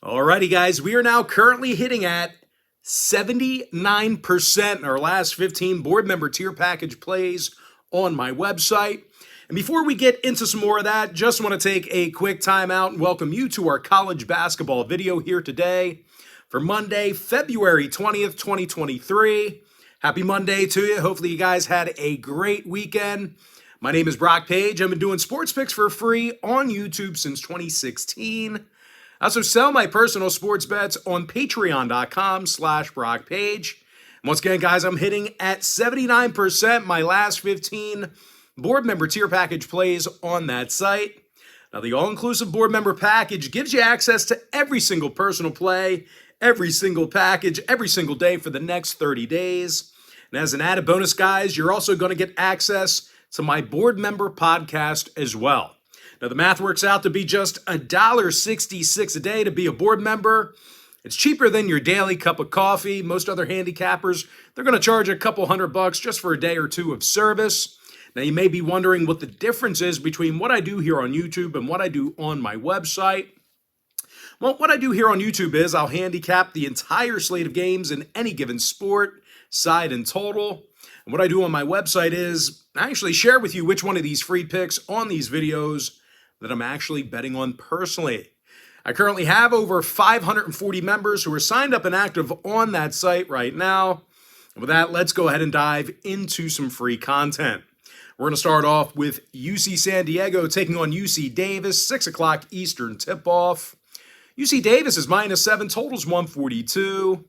Alrighty, guys, we are now currently hitting at 79% in our last 15 board member tier package plays on my website. And before we get into some more of that, just want to take a quick time out and welcome you to our college basketball video here today for Monday, February 20th, 2023. Happy Monday to you. Hopefully you guys had a great weekend. My name is Brock Page. I've been doing sports picks for free on YouTube since 2016. I also sell my personal sports bets on patreon.com/BrockPage. And once again, guys, I'm hitting at 79% my last 15 board member tier package plays on that site. Now, the all-inclusive board member package gives you access to every single personal play, every single package, every single day for the next 30 days. And as an added bonus, guys, you're also going to get access to my board member podcast as well. Now, the math works out to be just $1.66 a day to be a board member. It's cheaper than your daily cup of coffee. Most other handicappers, they're going to charge a couple $100 just for a day or two of service. Now, you may be wondering what the difference is between what I do here on YouTube and what I do on my website. Well, what I do here on YouTube is I'll handicap the entire slate of games in any given sport, side and total. And what I do on my website is I actually share with you which one of these free picks on these videos that I'm actually betting on personally. I currently have over 540 members who are signed up and active on that site right now. And with that, let's go ahead and dive into some free content. We're going to start off with UC San Diego taking on UC Davis, 6 o'clock Eastern tip-off. UC Davis is -7, totals 142.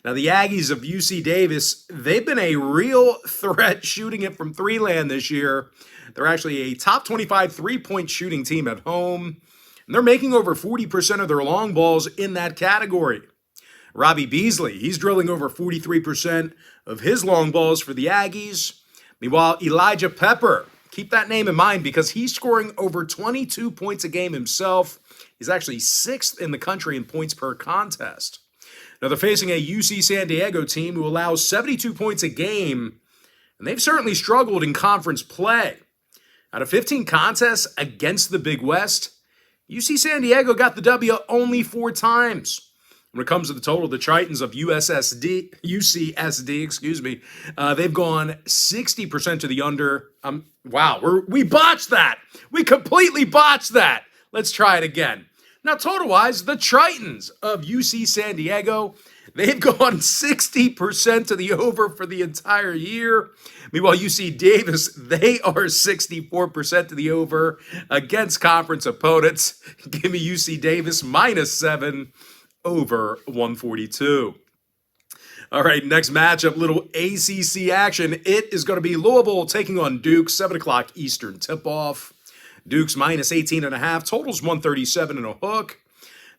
Now, the Aggies of UC Davis, they've been a real threat shooting it from three-land this year. They're actually a top 25 three-point shooting team at home, and they're making over 40% of their long balls in that category. Robbie Beasley, he's drilling over 43% of his long balls for the Aggies. Meanwhile, Elijah Pepper, keep that name in mind because he's scoring over 22 points a game himself. He's actually 6th in the country in points per contest. Now, they're facing a UC San Diego team who allows 72 points a game, and they've certainly struggled in conference play. Out of 15 contests against the Big West, UC San Diego got the W only 4 times. When it comes to the total, the Tritons of UCSD, they've gone 60% to the under. We botched that. We completely botched that. Let's try it again. Now, total-wise, the Tritons of UC San Diego, they've gone 60% to the over for the entire year. Meanwhile, UC Davis, they are 64% to the over against conference opponents. Give me UC Davis -7 over 142. All right, next matchup, little ACC action. It is going to be Louisville taking on Duke, 7 o'clock Eastern tip-off. Duke's -18.5, totals 137 and a hook.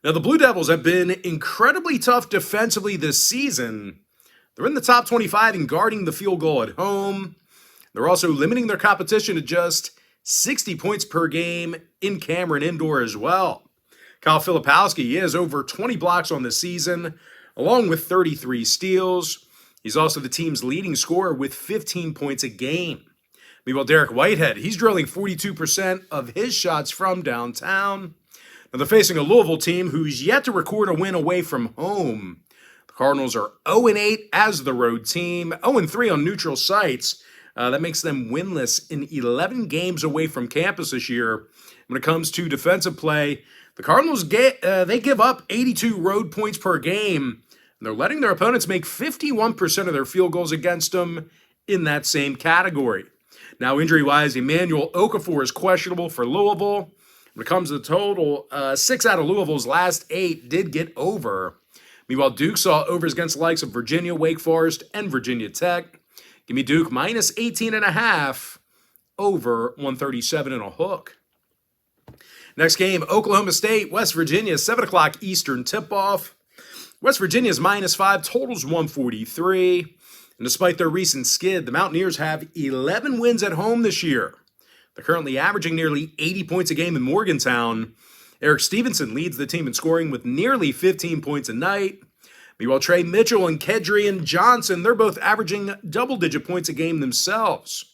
Now, the Blue Devils have been incredibly tough defensively this season. They're in the top 25 in guarding the field goal at home. They're also limiting their competition to just 60 points per game in Cameron Indoor as well. Kyle Filipowski has over 20 blocks on the season, along with 33 steals. He's also the team's leading scorer with 15 points a game. Meanwhile, Derek Whitehead, he's drilling 42% of his shots from downtown. Now, they're facing a Louisville team who's yet to record a win away from home. The Cardinals are 0-8 as the road team, 0-3 on neutral sites. That makes them winless in 11 games away from campus this year. When it comes to defensive play, the Cardinals, they give up 82 road points per game. And they're letting their opponents make 51% of their field goals against them in that same category. Now, injury-wise, Emmanuel Okafor is questionable for Louisville. When it comes to the total, 6 out of Louisville's last 8 did get over. Meanwhile, Duke saw overs against the likes of Virginia, Wake Forest, and Virginia Tech. Give me Duke -18.5 over 137 and a hook. Next game, Oklahoma State, West Virginia, 7 o'clock Eastern tip-off. West Virginia's -5, totals 143. And despite their recent skid, the Mountaineers have 11 wins at home this year. They're currently averaging nearly 80 points a game in Morgantown. Eric Stevenson leads the team in scoring with nearly 15 points a night. Meanwhile, Trey Mitchell and Kedrian Johnson, they're both averaging double-digit points a game themselves.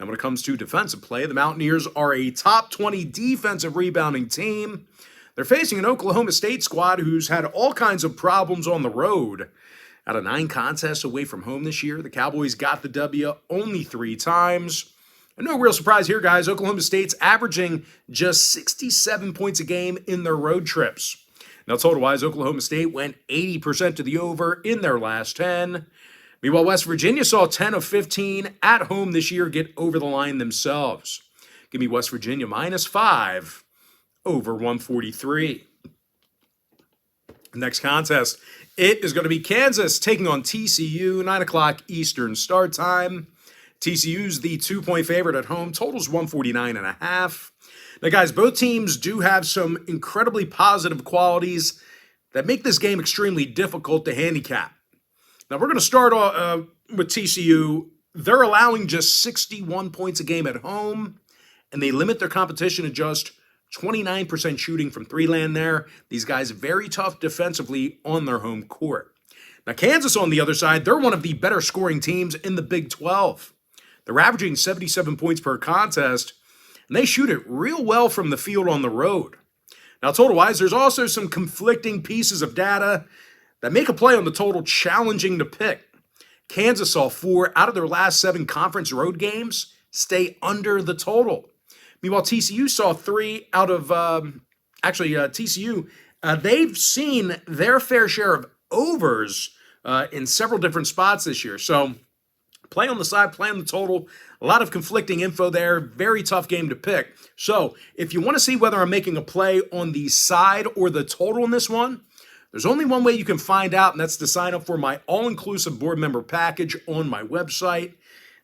Now, when it comes to defensive play, the Mountaineers are a top 20 defensive rebounding team. They're facing an Oklahoma State squad who's had all kinds of problems on the road. Out of 9 contests away from home this year, the Cowboys got the W only 3 times. And no real surprise here, guys. Oklahoma State's averaging just 67 points a game in their road trips. Now, total-wise, Oklahoma State went 80% to the over in their last 10. Meanwhile, West Virginia saw 10 of 15 at home this year get over the line themselves. Give me West Virginia -5 over 143. Next contest, it is going to be Kansas taking on TCU, 9 o'clock Eastern start time. TCU's the 2-point favorite at home, totals 149.5. Now, guys, both teams do have some incredibly positive qualities that make this game extremely difficult to handicap. Now, we're going to start with TCU. They're allowing just 61 points a game at home, and they limit their competition to just 29% shooting from 3-land there. These guys very tough defensively on their home court. Now, Kansas, on the other side, they're one of the better scoring teams in the Big 12. They're averaging 77 points per contest, and they shoot it real well from the field on the road. Now, total-wise, there's also some conflicting pieces of data that make a play on the total challenging to pick. Kansas saw 4 out of their last 7 conference road games stay under the total. Meanwhile, TCU saw 3 out of, TCU, they've seen their fair share of overs in several different spots this year. So, play on the side, play on the total. A lot of conflicting info there. Very tough game to pick. So, if you want to see whether I'm making a play on the side or the total in this one, there's only one way you can find out, and that's to sign up for my all-inclusive board member package on my website.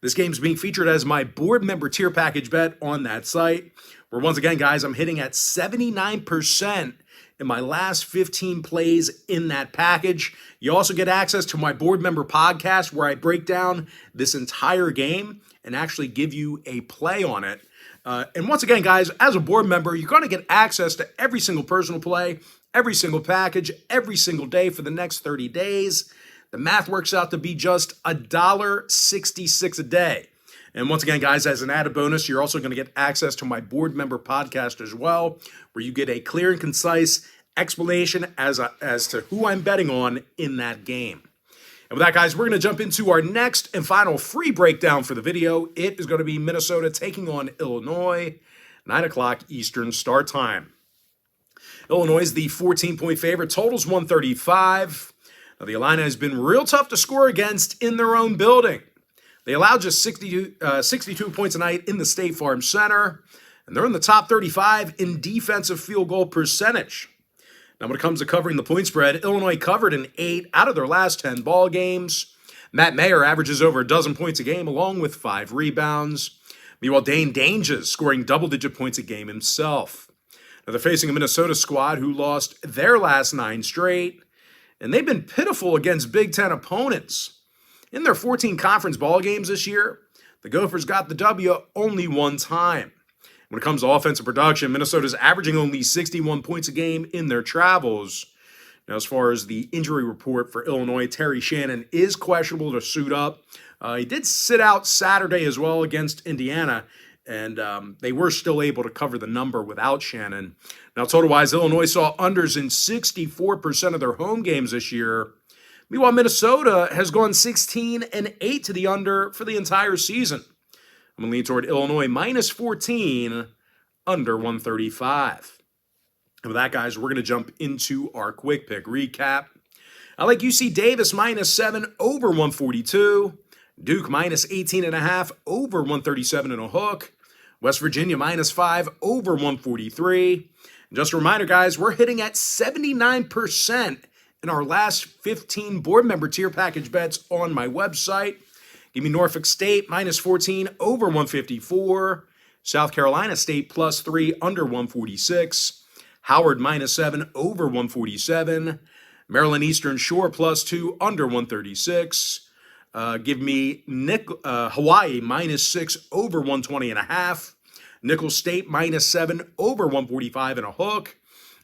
This game's being featured as my board member tier package bet on that site, where once again, guys, I'm hitting at 79% in my last 15 plays in that package. You also get access to my board member podcast where I break down this entire game and actually give you a play on it. And once again, guys, as a board member, you're going to get access to every single personal play, every single package, every single day for the next 30 days. The math works out to be just $1.66 a day. And once again, guys, as an added bonus, you're also going to get access to my board member podcast as well, where you get a clear and concise explanation as to who I'm betting on in that game. And with that, guys, we're going to jump into our next and final free breakdown for the video. It is going to be Minnesota taking on Illinois, 9 o'clock Eastern start time. Illinois is the 14-point favorite, totals 135. Now, the Illini has been real tough to score against in their own building. They allow just 62 points a night in the State Farm Center, and they're in the top 35 in defensive field goal percentage. Now, when it comes to covering the point spread, Illinois covered in 8 out of their last 10 ball games. Matt Mayer averages over a dozen points a game, along with 5 rebounds. Meanwhile, Dane Danges scoring double-digit points a game himself. Now, they're facing a Minnesota squad who lost their last 9 straight, and they've been pitiful against Big Ten opponents. In their 14 conference ball games this year, the Gophers got the W only 1 time. When it comes to offensive production, Minnesota's averaging only 61 points a game in their travels. Now, as far as the injury report for Illinois, Terry Shannon is questionable to suit up. He did sit out Saturday as well against Indiana, and they were still able to cover the number without Shannon. Now, total-wise, Illinois saw unders in 64% of their home games this year. Meanwhile, Minnesota has gone 16-8 to the under for the entire season. I'm going to lean toward Illinois -14, under 135. And with that, guys, we're going to jump into our quick pick recap. I like UC Davis -7 over 142. Duke -18.5 over 137 and a hook. West Virginia -5 over 143. And just a reminder, guys, we're hitting at 79% in our last 15 board member tier package bets on my website. Give me Norfolk State -14 over 154. South Carolina State +3 under 146. Howard -7 over 147. Maryland Eastern Shore +2 under 136. Give me Hawaii -6 over 120.5. Nicholls State -7 over 145 and a hook.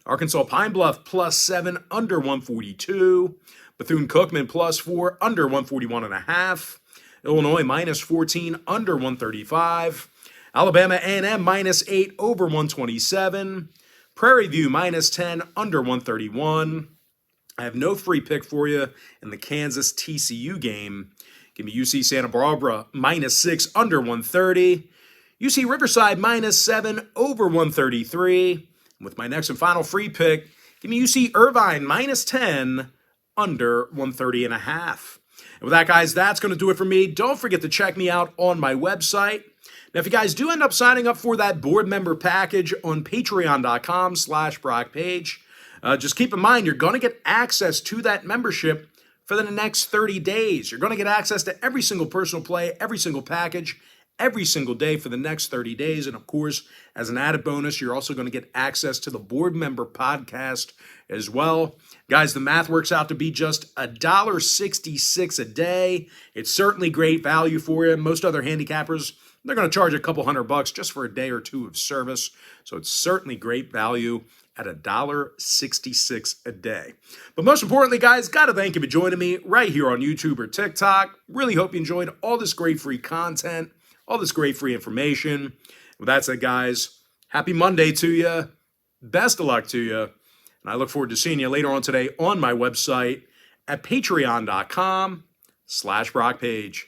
Arkansas Pine Bluff +7 under 142. Bethune-Cookman +4 under 141.5. Illinois -14 under 135. Alabama A&M -8 over 127. Prairie View minus 10, under 131. I have no free pick for you in the Kansas-TCU game. Give me UC Santa Barbara minus 6, under 130. UC Riverside minus 7, over 133. And with my next and final free pick, give me UC Irvine minus 10, under 130 and a half. And with that, guys, that's going to do it for me. Don't forget to check me out on my website. Now, if you guys do end up signing up for that board member package on patreon.com/BrockPage, just keep in mind, you're going to get access to that membership for the next 30 days. You're going to get access to every single personal play, every single package, every single day for the next 30 days. And of course, as an added bonus, you're also going to get access to the board member podcast as well. Guys, the math works out to be just $1.66 a day. It's certainly great value for you. Most other handicappers, they're going to charge a couple $100 just for a day or two of service. So it's certainly great value at $1.66 a day. But most importantly, guys, got to thank you for joining me right here on YouTube or TikTok. Really hope you enjoyed all this great free content, all this great free information. With that said, guys, happy Monday to you. Best of luck to you. And I look forward to seeing you later on today on my website at patreon.com/BrockPage.